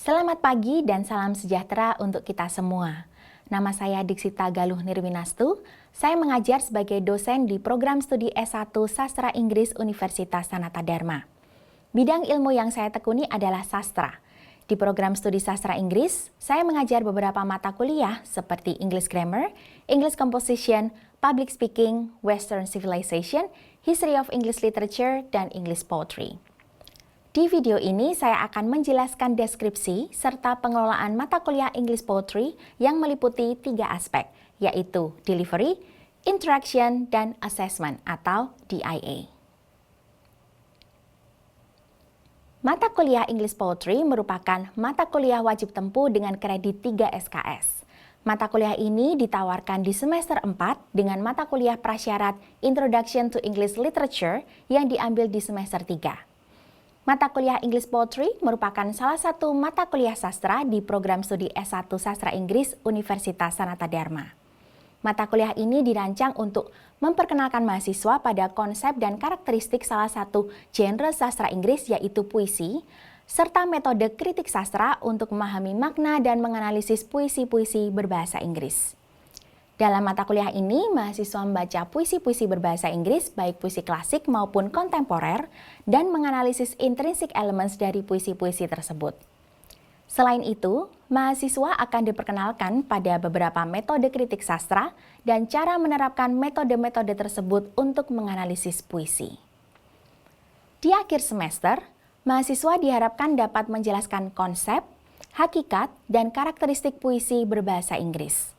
Selamat pagi dan salam sejahtera untuk kita semua. Nama saya Diksita Galuh Nirwinastu. Saya mengajar sebagai dosen di program studi S1 Sastra Inggris Universitas Sanata Dharma. Bidang ilmu yang saya tekuni adalah sastra. Di program studi sastra Inggris, saya mengajar beberapa mata kuliah seperti English Grammar, English Composition, Public Speaking, Western Civilization, History of English Literature, dan English Poetry. Di video ini saya akan menjelaskan deskripsi serta pengelolaan mata kuliah English Poetry yang meliputi 3 aspek, yaitu delivery, interaction, dan assessment atau DIA. Mata kuliah English Poetry merupakan mata kuliah wajib tempuh dengan kredit 3 SKS. Mata kuliah ini ditawarkan di semester 4 dengan mata kuliah prasyarat Introduction to English Literature yang diambil di semester 3. Mata kuliah English Poetry merupakan salah satu mata kuliah sastra di program studi S1 Sastra Inggris Universitas Sanata Dharma. Mata kuliah ini dirancang untuk memperkenalkan mahasiswa pada konsep dan karakteristik salah satu genre sastra Inggris yaitu puisi, serta metode kritik sastra untuk memahami makna dan menganalisis puisi-puisi berbahasa Inggris. Dalam mata kuliah ini, mahasiswa membaca puisi-puisi berbahasa Inggris, baik puisi klasik maupun kontemporer, dan menganalisis intrinsic elements dari puisi-puisi tersebut. Selain itu, mahasiswa akan diperkenalkan pada beberapa metode kritik sastra dan cara menerapkan metode-metode tersebut untuk menganalisis puisi. Di akhir semester, mahasiswa diharapkan dapat menjelaskan konsep, hakikat, dan karakteristik puisi berbahasa Inggris.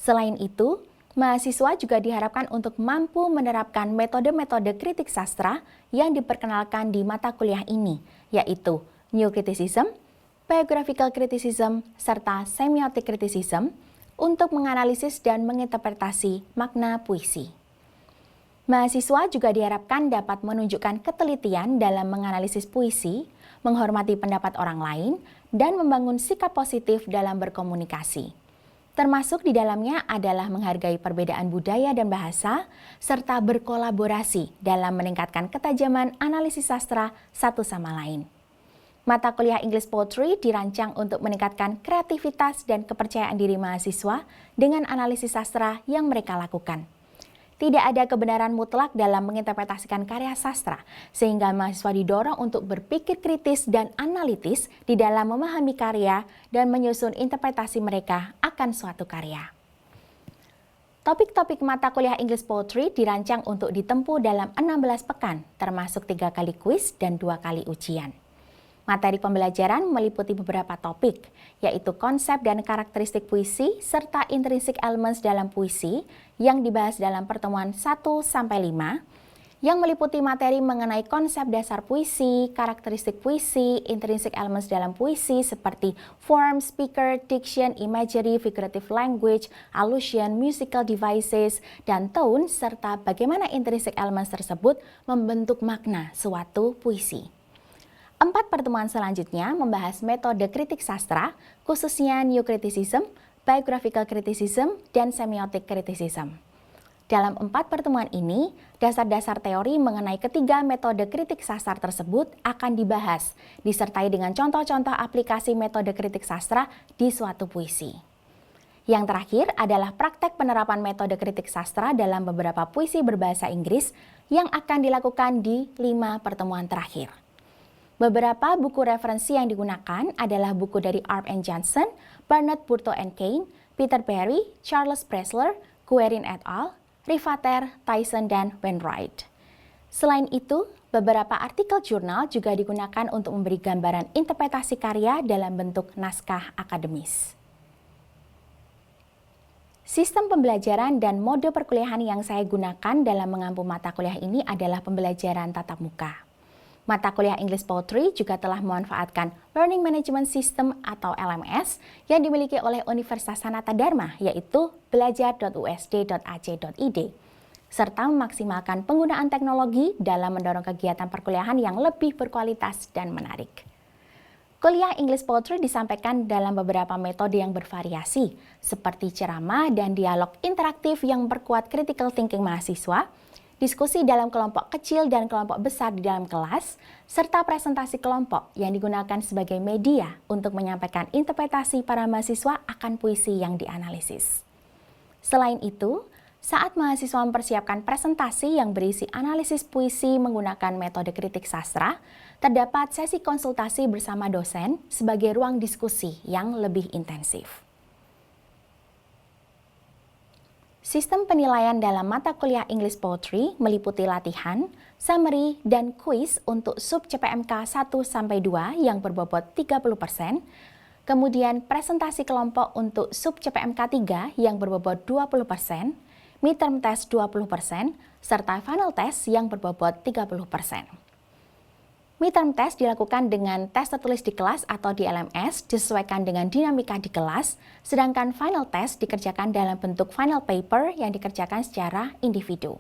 Selain itu, mahasiswa juga diharapkan untuk mampu menerapkan metode-metode kritik sastra yang diperkenalkan di mata kuliah ini, yaitu New Criticism, Biographical Criticism, serta Semiotic Criticism untuk menganalisis dan menginterpretasi makna puisi. Mahasiswa juga diharapkan dapat menunjukkan ketelitian dalam menganalisis puisi, menghormati pendapat orang lain, dan membangun sikap positif dalam berkomunikasi. Termasuk di dalamnya adalah menghargai perbedaan budaya dan bahasa, serta berkolaborasi dalam meningkatkan ketajaman analisis sastra satu sama lain. Mata kuliah English Poetry dirancang untuk meningkatkan kreativitas dan kepercayaan diri mahasiswa dengan analisis sastra yang mereka lakukan. Tidak ada kebenaran mutlak dalam menginterpretasikan karya sastra, sehingga mahasiswa didorong untuk berpikir kritis dan analitis di dalam memahami karya dan menyusun interpretasi mereka akan suatu karya. Topik-topik mata kuliah English Poetry dirancang untuk ditempuh dalam 16 pekan, termasuk 3 kali kuis dan 2 kali ujian. Materi pembelajaran meliputi beberapa topik, yaitu konsep dan karakteristik puisi serta intrinsic elements dalam puisi yang dibahas dalam pertemuan 1-5, yang meliputi materi mengenai konsep dasar puisi, karakteristik puisi, intrinsic elements dalam puisi seperti form, speaker, diction, imagery, figurative language, allusion, musical devices, dan tone, serta bagaimana intrinsic elements tersebut membentuk makna suatu puisi. 4 pertemuan selanjutnya membahas metode kritik sastra, khususnya New Criticism, Biographical Criticism, dan Semiotic Criticism. Dalam 4 pertemuan ini, dasar-dasar teori mengenai ketiga metode kritik sastra tersebut akan dibahas, disertai dengan contoh-contoh aplikasi metode kritik sastra di suatu puisi. Yang terakhir adalah praktek penerapan metode kritik sastra dalam beberapa puisi berbahasa Inggris yang akan dilakukan di 5 pertemuan terakhir. Beberapa buku referensi yang digunakan adalah buku dari Arp and Johnson, Bernard Burto and Kane, Peter Berry, Charles Pressler, Guerin et al., Rivater, Tyson, dan Wainwright. Selain itu, beberapa artikel jurnal juga digunakan untuk memberi gambaran interpretasi karya dalam bentuk naskah akademis. Sistem pembelajaran dan mode perkuliahan yang saya gunakan dalam mengampu mata kuliah ini adalah pembelajaran tatap muka. Mata kuliah English Poetry juga telah memanfaatkan Learning Management System atau LMS yang dimiliki oleh Universitas Sanata Dharma, yaitu belajar.usd.ac.id, serta memaksimalkan penggunaan teknologi dalam mendorong kegiatan perkuliahan yang lebih berkualitas dan menarik. Kuliah English Poetry disampaikan dalam beberapa metode yang bervariasi, seperti ceramah dan dialog interaktif yang memperkuat critical thinking mahasiswa, diskusi dalam kelompok kecil dan kelompok besar di dalam kelas, serta presentasi kelompok yang digunakan sebagai media untuk menyampaikan interpretasi para mahasiswa akan puisi yang dianalisis. Selain itu, saat mahasiswa mempersiapkan presentasi yang berisi analisis puisi menggunakan metode kritik sastra, terdapat sesi konsultasi bersama dosen sebagai ruang diskusi yang lebih intensif. Sistem penilaian dalam mata kuliah English Poetry meliputi latihan, summary, dan kuis untuk sub CPMK 1-2 yang berbobot 30%, kemudian presentasi kelompok untuk sub CPMK 3 yang berbobot 20%, midterm test 20%, serta final test yang berbobot 30%. Midterm test dilakukan dengan tes tertulis di kelas atau di LMS disesuaikan dengan dinamika di kelas, sedangkan final test dikerjakan dalam bentuk final paper yang dikerjakan secara individu.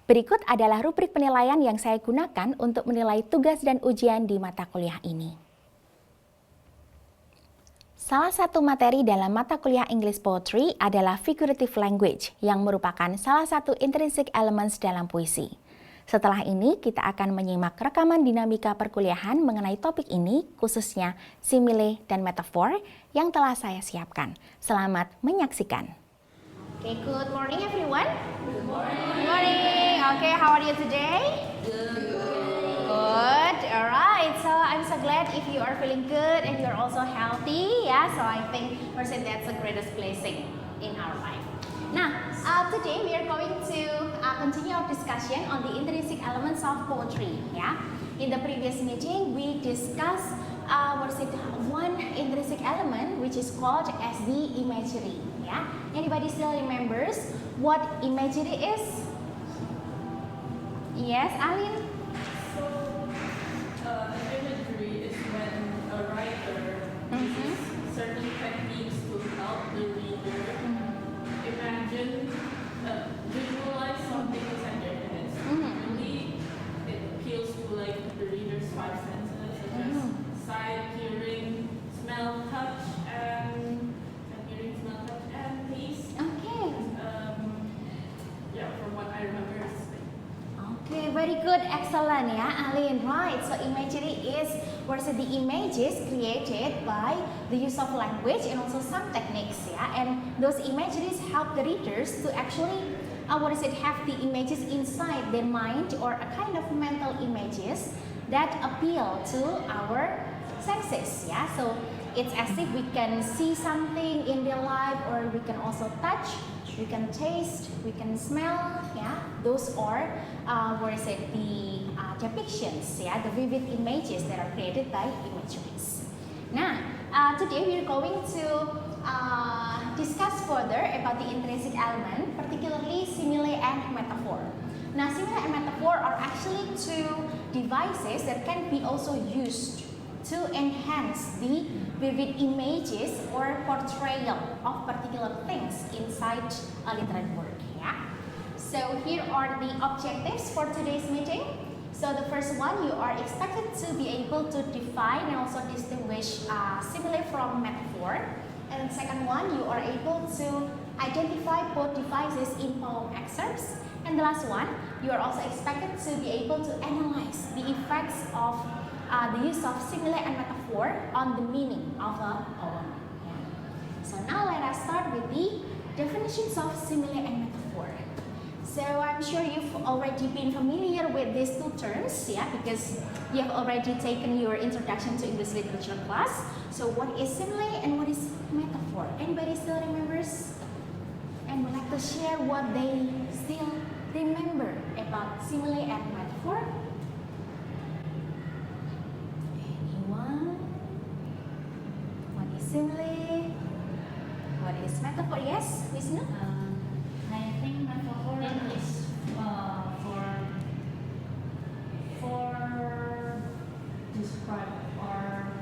Berikut adalah rubrik penilaian yang saya gunakan untuk menilai tugas dan ujian di mata kuliah ini. Salah satu materi dalam mata kuliah English Poetry adalah figurative language yang merupakan salah satu intrinsic elements dalam puisi. Setelah ini, kita akan menyimak rekaman dinamika perkuliahan mengenai topik ini, khususnya simile dan metafor yang telah saya siapkan. Selamat menyaksikan. Okay, good morning everyone. Good morning. Good morning. Okay, how are you today? Good. Good. All right. So I'm so glad if you are feeling good and you're also healthy. Yeah. So I think first that's the greatest blessing in our life. Now, today we are going to continue our discussion on the intrinsic elements of poetry. Yeah. In the previous meeting, we discussed one intrinsic element which is called as the imagery. Yeah. Anybody still remembers what imagery is? Yes, Alin. Imagery is when a writer uses certain techniques to help the reader imagine, visualize something inside their heads. Really, it appeals to like the reader's five senses, such as sight, hearing, smell, touch, and taste. Okay. Yeah, from what I remember, it's Okay, very good, excellent, yeah, Alin. Right. So imagery is the images created by the use of language and also some techniques, yeah. And those imageries help the readers to actually, have the images inside their mind or a kind of mental images that appeal to our senses, yeah. So it's as if we can see something in real life, or we can also touch, we can taste, we can smell, yeah. Those are, the depictions, yeah, the vivid images that are created by imageries. Now, today we are going to discuss further about the intrinsic element, particularly simile and metaphor. Now, simile and metaphor are actually two devices that can be also used to enhance the vivid images or portrayal of particular things inside a literary work. Yeah. So here are the objectives for today's meeting. So the first one, you are expected to be able to define and also distinguish simile from metaphor. And the second one, you are able to identify both devices in poem excerpts. And the last one, you are also expected to be able to analyze the effects of the use of simile and metaphor on the meaning of a poem. Yeah. So now let us start with the definitions of simile and metaphor. So I'm sure you've already been familiar with these two terms, yeah, because you have already taken your introduction to English literature class. So what is simile and what is metaphor? Anybody still remembers? And would like to share what they still remember about simile and metaphor? Simile. What is metaphor? Yes, Wisnu? I think metaphor is for describe or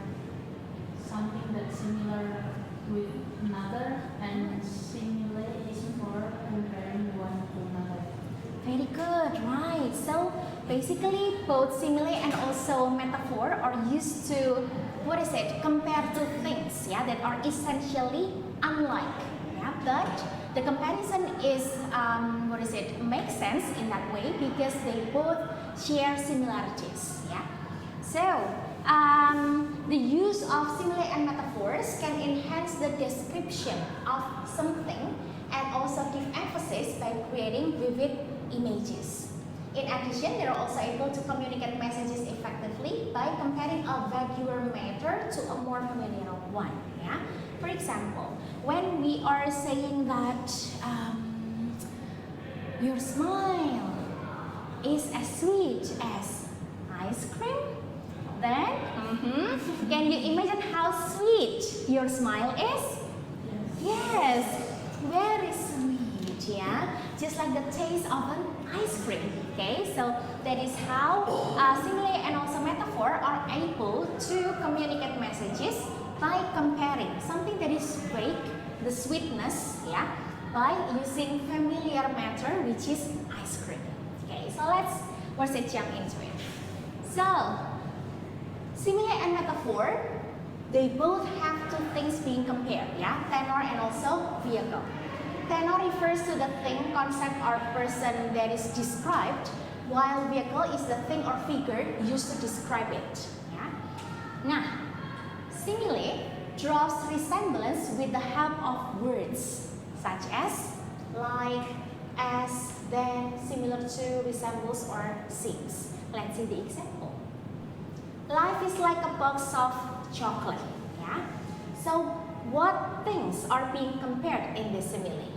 something that's similar with another, and simile is for comparing one to another. Very good, right? So basically, both simile and also metaphor are used to compare two things, yeah, that are essentially unlike, yeah, but the comparison is, makes sense in that way because they both share similarities. Yeah. So, the use of simile and metaphors can enhance the description of something and also give emphasis by creating vivid images. In addition, they are also able to communicate messages effectively by comparing a vaguer matter to a more familiar one. Yeah? For example, when we are saying that your smile is as sweet as ice cream, then can you imagine how sweet your smile is? Yes, very sweet, yeah, just like the taste of an ice cream. Okay, so that is how simile and also metaphor are able to communicate messages by comparing something that is fake, the sweetness, yeah, by using familiar matter, which is ice cream. Okay, so let's jump into it. So, simile and metaphor, they both have two things being compared, yeah, tenor and also vehicle. Tenor refers to the thing, concept, or person that is described, while vehicle is the thing or figure used to describe it. Yeah? Now, simile draws resemblance with the help of words, such as like, as, then, similar to, resembles, or seems. Let's see the example. Life is like a box of chocolate. Yeah? So, what things are being compared in this simile?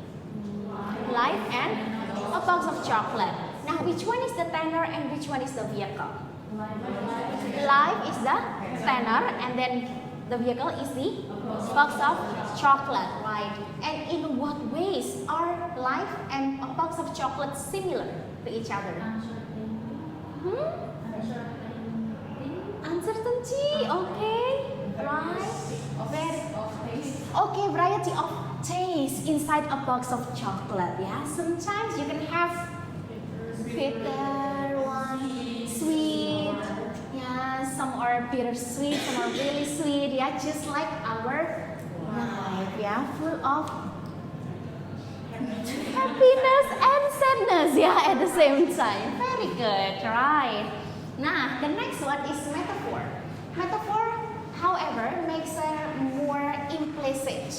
Life and a box of chocolate. Now, which one is the tenor and which one is the vehicle? Life is the tenor and then the vehicle is the box of chocolate, right? And in what ways are life and a box of chocolate similar to each other? Uncertainty, okay, right? Okay, variety of taste inside a box of chocolate. Yeah, sometimes you can have bitter one, sweet. Yeah, some are bittersweet, some are really sweet. Yeah, just like our life. Yeah, full of happiness and sadness. Yeah, at the same time. Very good, right? Now, the next one is metaphor. Metaphor, however, makes a more implicit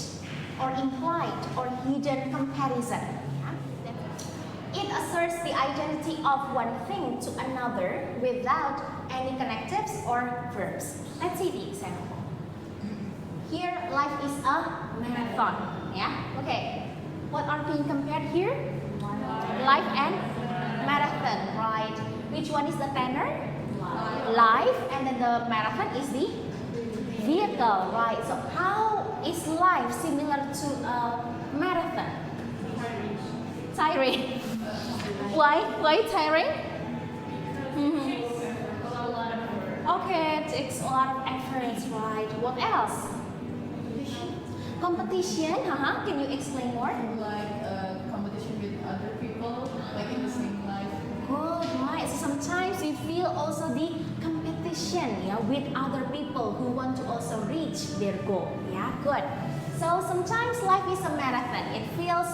or implied or hidden comparison. Yeah? It asserts the identity of one thing to another without any connectives or verbs. Let's see the example. Here, life is a marathon. Yeah? Okay. What are being compared here? Life and marathon, right? Which one is the tenor? Life, and then the marathon is the vehicle, right? So how is life similar to a marathon? Tiring. Why tiring? Okay, it takes a lot of efforts, right? What else? Competition. Can you explain more? Like competition with other people, like in the same life. Good, right? So sometimes we feel also the competition, yeah, with other people who want to also reach their goal. Yeah, good. So sometimes life is a marathon. It feels,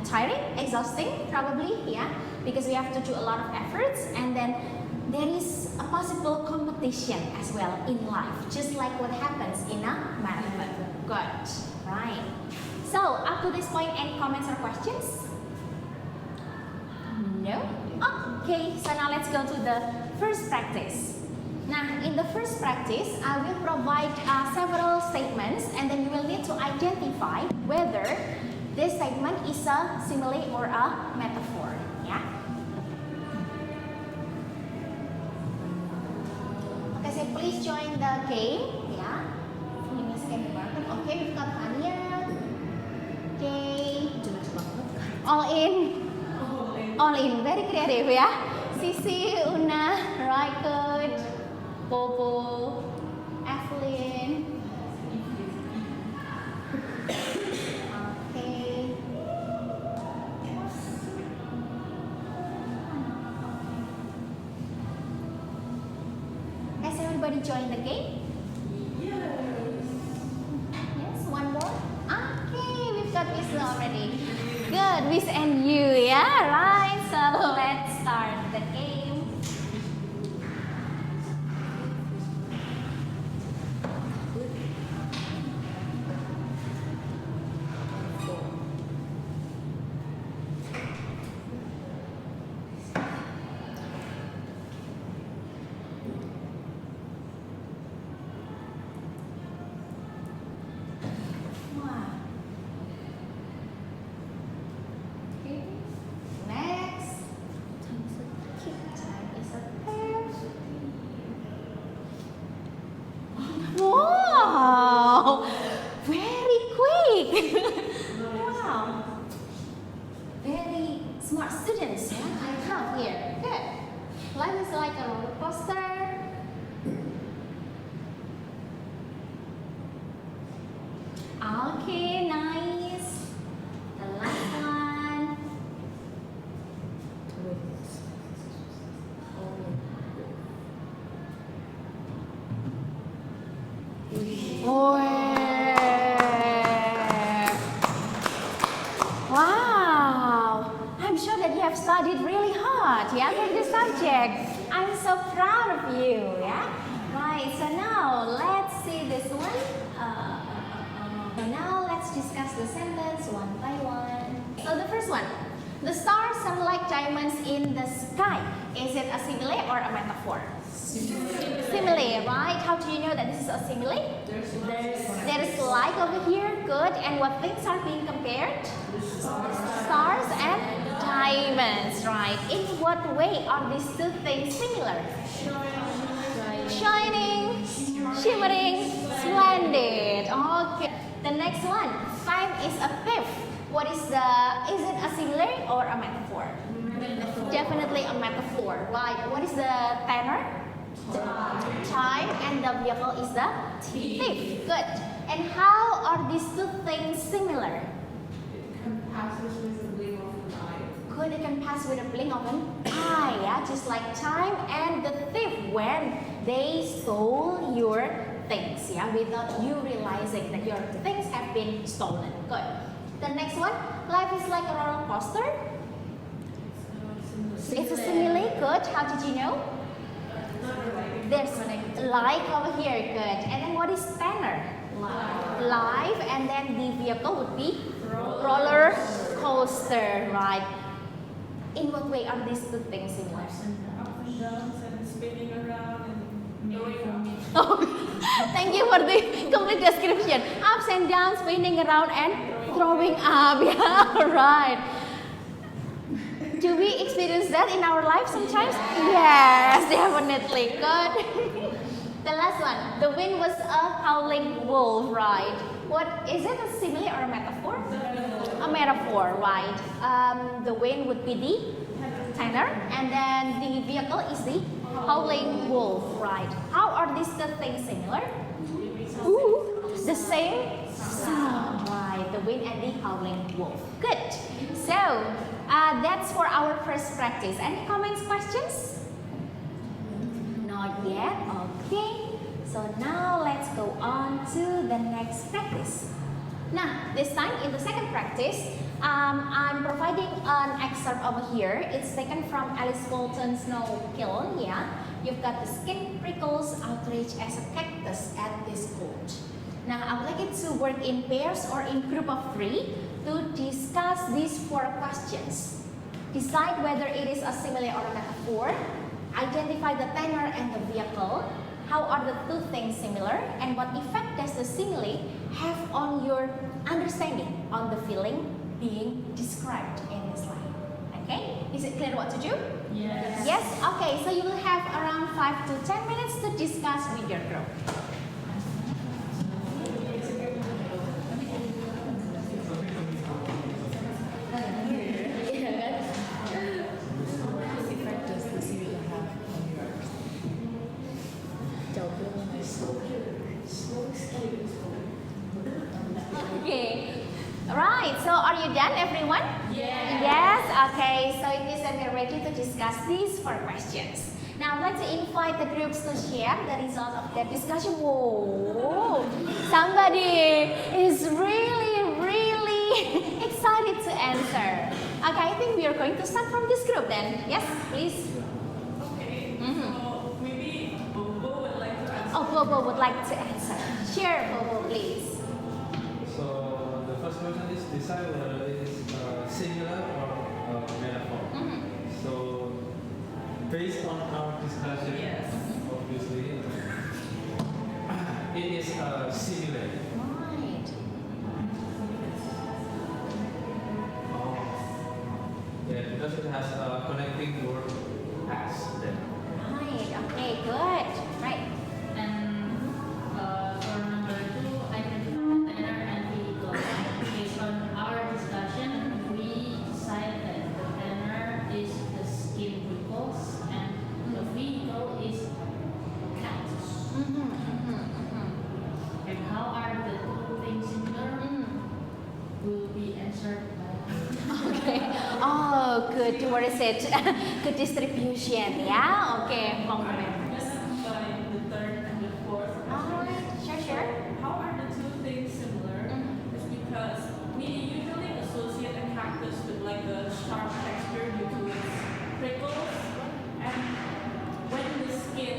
tiring, exhausting, probably, yeah, because we have to do a lot of efforts, and then there is a possible competition as well in life, just like what happens in a marathon. Good, right? So up to this point, any comments or questions? No? Okay, so now let's go to the first practice. Now, in the first practice, I will provide several statements, and then you will need to identify whether this statement is a simile or a metaphor. Yeah? Okay, so please join the game. Yeah? Okay, we've got Anya. Okay. All in. All in, very creative, yeah. Sisi, Una, right, good. Bobo, Evelyn. Okay. Has everybody joined the game? Yes, one more. Okay, we've got Miss already. Good, Miss and you, yeah, right. So let's start the game. Wow. Okay. Next. Time is a tick. Time is a pair. Wow. Very quick. Wow. Very smart students. Yeah, I have here. Good. Life is like a roller coaster. Okay, nice. The last one. Wow. I'm sure that you have studied really hard, yeah, for this subject. I'm so proud of you, yeah. Right. So now let's see this one. So now let's discuss the sentence one by one. So the first one, the stars are like diamonds in the sky. Is it a simile or a metaphor? Simile, right? How do you know that this is a simile? There's like over here, good. And what things are being compared? Stars and diamonds, right? In what way are these two things similar? Shining, shimmering, splendid. Okay. The next one, time is a thief. Is it a simile or a metaphor? Definitely a metaphor. Right. What is the tenor? Time, and the vehicle is the thief. Good. And how are these two things similar? Passes with the blink of an eye. Good, it can pass with a blink of an eye, yeah? Just like time and the thief when they stole your things, yeah? Without you realizing that your things have been stolen. Good. The next one, life is like a roller coaster. It's a simile, good. How did you know? There's like over here, good. And then what is tenor? Life, and then the vehicle would be roller coaster, right? In what way are these two things similar? Ups and downs and spinning around and going up. Oh, thank you for the complete description. Ups and downs, spinning around and throwing up. Yeah, right. Do we experience that in our life sometimes? Yes, definitely. Good. The last one, the wind was a howling wolf, right? What is it, a simile or a metaphor? A metaphor, right? The wind would be the tenor, and then the vehicle is the howling wolf, right? How are these two things similar? Ooh, the same sound, right? The wind and the howling wolf. Good. So that's for our first practice. Any comments, questions? Not yet. Okay. So now let's go on to the next practice. Now, this time in the second practice, I'm providing an excerpt over here. It's taken from Alice Walton's Snow Kiln. Yeah, you've got the skin prickles, outrage as a cactus at this court. Now, I would like it to work in pairs or in group of 3 to discuss these 4 questions. Decide whether it is a simile or a metaphor. Identify the tenor and the vehicle. How are the two things similar, and what effect does the simile have on your understanding on the feeling being described in this line? Okay, is it clear what to do? Yes. Yes? Okay, so you will have around 5 to 10 minutes to discuss with your group. Okay. Right, so are you done, everyone? Yes, okay, so it means that we're ready to discuss these 4 questions. Now, I'd like to invite the groups to share the result of their discussion. Whoa, somebody is really excited to answer. Okay, I think we are going to start from this group then. Yes, please. Okay, Mhm. so maybe Bobo would like to answer. Oh, Bobo would like to answer. Share, Bobo, please. So the first question is decide whether it is singular or metaphor. Mhm. So based on our discussion, Yes. obviously, it is singular. Right. Yeah, because it has a connecting word as there. Right. Okay, good. Right. And for number 2, identify tenor and vehicle. Based on our discussion, we decided that the tenor is the skin ripples and the vehicle is cactus. Mhm, mhm, mhm. And how are the two things similar Mhm. will be answered by Okay. Oh, good. What is it? Good distribution. Yeah. Okay. Mong I'm gonna combine the third and the fourth question. Alright. Sure. How are the two things similar? Mhm. It's because we usually associate a cactus with like a sharp texture due to its prickles, and when the skin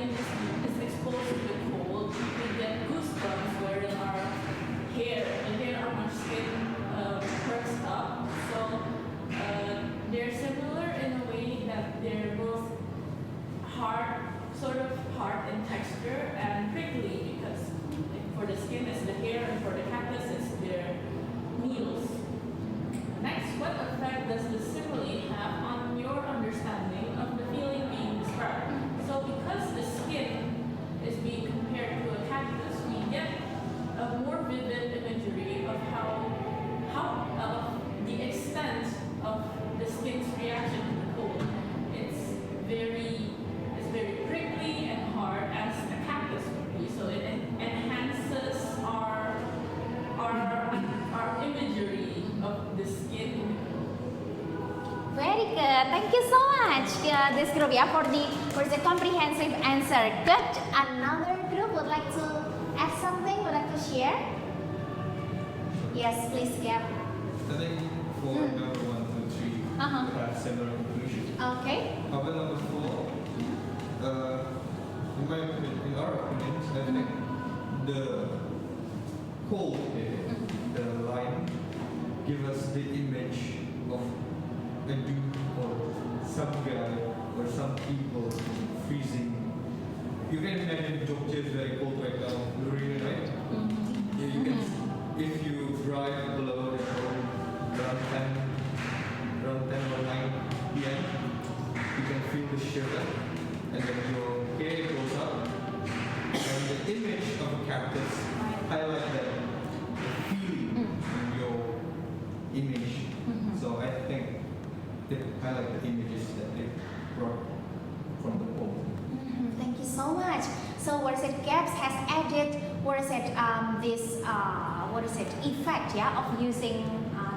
is exposed to the cold, we get goosebumps wherein our the hair on our skin perks up. So they're similar in a way that they're both sort of hard in texture and prickly, because like, for the skin it's the hair and for the cactus it's their needles. Next, what effect does the simile have on your understanding of the feeling being described? So because the skin is being compared to a cactus, we get a more vivid imagery of the extent of the skin's reaction to the cold. It's very prickly and hard as a cactus would be. So it enhances our imagery of the skin. Very good. Thank you so much, this group, yeah, for the comprehensive answer. Good. Another group would like to add something. Would like to share? Yes, please, Gab. I think for number 1, 2, 3, Uh-huh. we have similar conclusion. Okay. However, number 4, in my opinion, in our opinions, I think the cold here, the line, give us the image of a dude or some guy or some people freezing. You can imagine Jogja is very cold right now, Lorena, right? Yeah, you can, if you drive below around 10 or 9 p.m., you can feel the shiver, and then your hair goes up, and the image of a cactus highlight that feeling in your image. So I think they highlight the images that they brought from the poem. Thank you so much. So what is it? Gaps has added effect, yeah, of using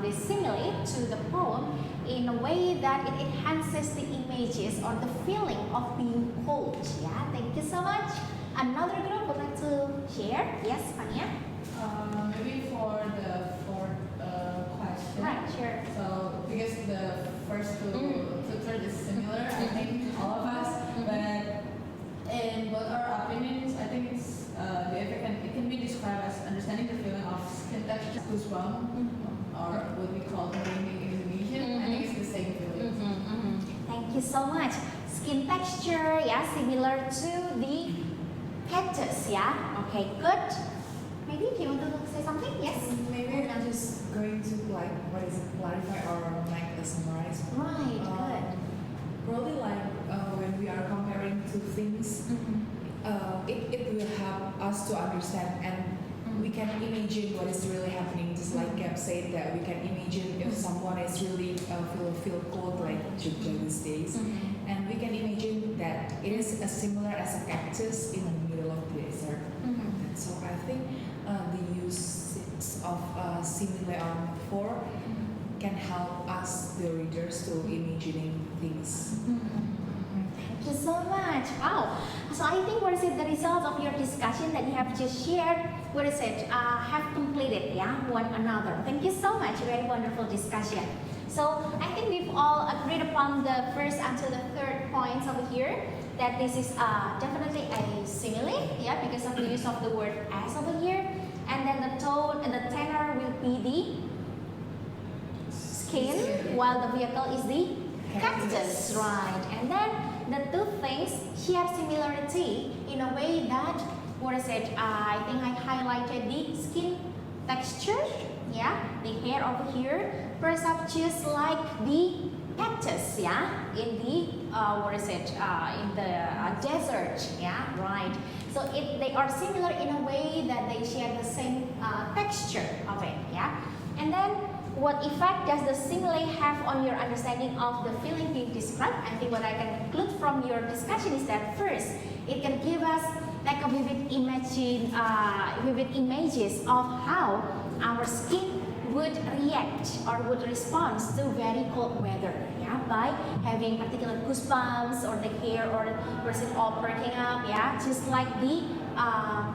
this simile to the poem in a way that it enhances the images or the feeling of being cold. Yeah, thank you so much. Another group would like to share. Yes, Fania. Maybe for the fourth question. Right, sure. So because the first two to third is similar, I think all of us, Mhm. but in both our opinions, I think it's it can be described as understanding the feeling of skin texture, goosebump, or what we call merinding in Indonesian. I think it's the same feeling. Thank you so much. Skin texture, yeah, similar to the cactus, yeah. Okay, good. Maybe do you want to say something? Yes. Maybe I'm just going to clarify or summarize. Right. Good. Probably when we are comparing two things, it will help us to understand and we can imagine what is really happening. Just like Gab said, that we can imagine if someone is really feel cold like Jogja these days, and we can imagine that it is as similar as a cactus in the middle of the desert. So I think the use of simile or metaphor can help us, the readers, to imagining things. Thank you so much. Wow. So I think what is it, the result of your discussion that you have just shared, what is it, have completed, yeah, one another. Thank you so much, very wonderful discussion. So I think we've all agreed upon the first until the third points over here, that this is definitely a simile, yeah, because of the use of the word as over here, and then the tone and the tenor will be the skin, while the vehicle is the cactus, right? And then the two things share similarity in a way that, what is it, I think I highlighted the skin texture, yeah, the hair over here, perhaps just like the cactus, yeah, in the what is it, in the desert, yeah, right. So they are similar in a way that they share the same texture of it, yeah. And then what effect does the simile have on your understanding of the feeling being described? I think what I can conclude from your discussion is that first, it can give us like a vivid images of how our skin would react or would respond to very cold weather, yeah, by having particular goosebumps or the hair or person all perking up, yeah, just like the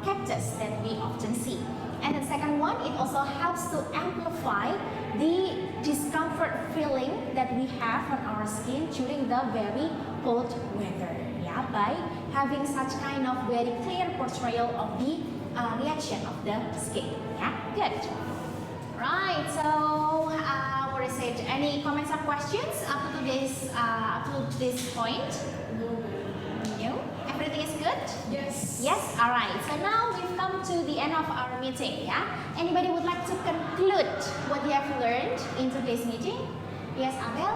cactus that we often see. And the second one, it also helps to amplify the discomfort feeling that we have on our skin during the very cold weather, yeah, by having such kind of very clear portrayal of the reaction of the skin, yeah, good. Right, so what is it? Any comments or questions up to this point? No? Everything is good? Yes. Yes? Alright, so now we've come to the end of our meeting, yeah? Anybody would like to conclude what you have learned in today's meeting? Yes, Abel?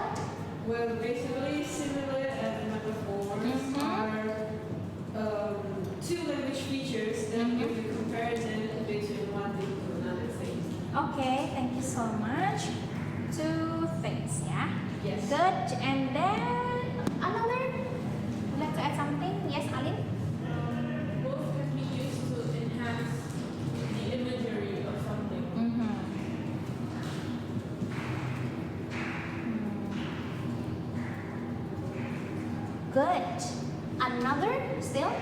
Well, basically, simile and metaphors are two language features that give the comparison between one thing to another thing. Okay, thank you so much. Two things, yeah? Yes. Good, and then another? Would like to add something? Yes, Alin? Both can be used to enhance the imagery of something. Good. Another still?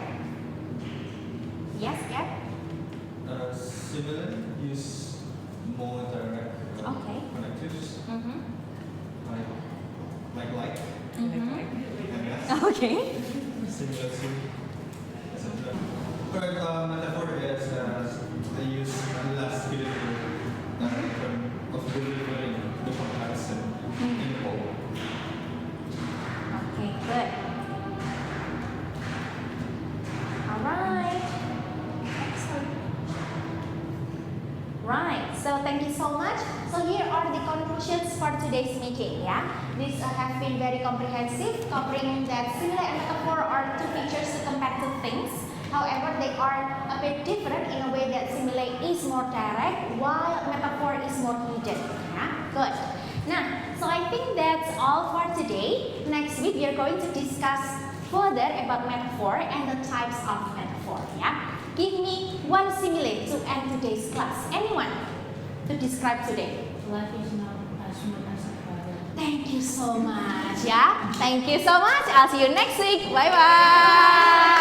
Yes, yeah? Similar, use more direct Okay. connectives, like, Okay. similar to, etc. But metaphor is they use last ability of delivering the comparison in whole. Okay, good. Alright. Excellent. Right, so thank you so much. So here are the conclusions for today's meeting, yeah? These have been very comprehensive, covering that simile and metaphor are two features to compare two things. However, they are a bit different in a way that simile is more direct, while metaphor is more hidden, yeah? Good. Now, so I think that's all for today. Next week, we are going to discuss further about metaphor and the types of metaphor, yeah? Give me one simile to end today's class. Anyone to describe today? Life is not as smooth as a feather. Thank you so much, yeah? Thank you so much. I'll see you next week. Bye-bye.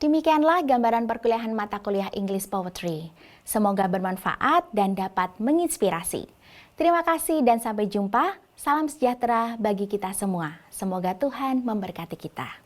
Demikianlah gambaran perkuliahan mata kuliah English Poetry. Semoga bermanfaat dan dapat menginspirasi. Terima kasih dan sampai jumpa. Salam sejahtera bagi kita semua. Semoga Tuhan memberkati kita.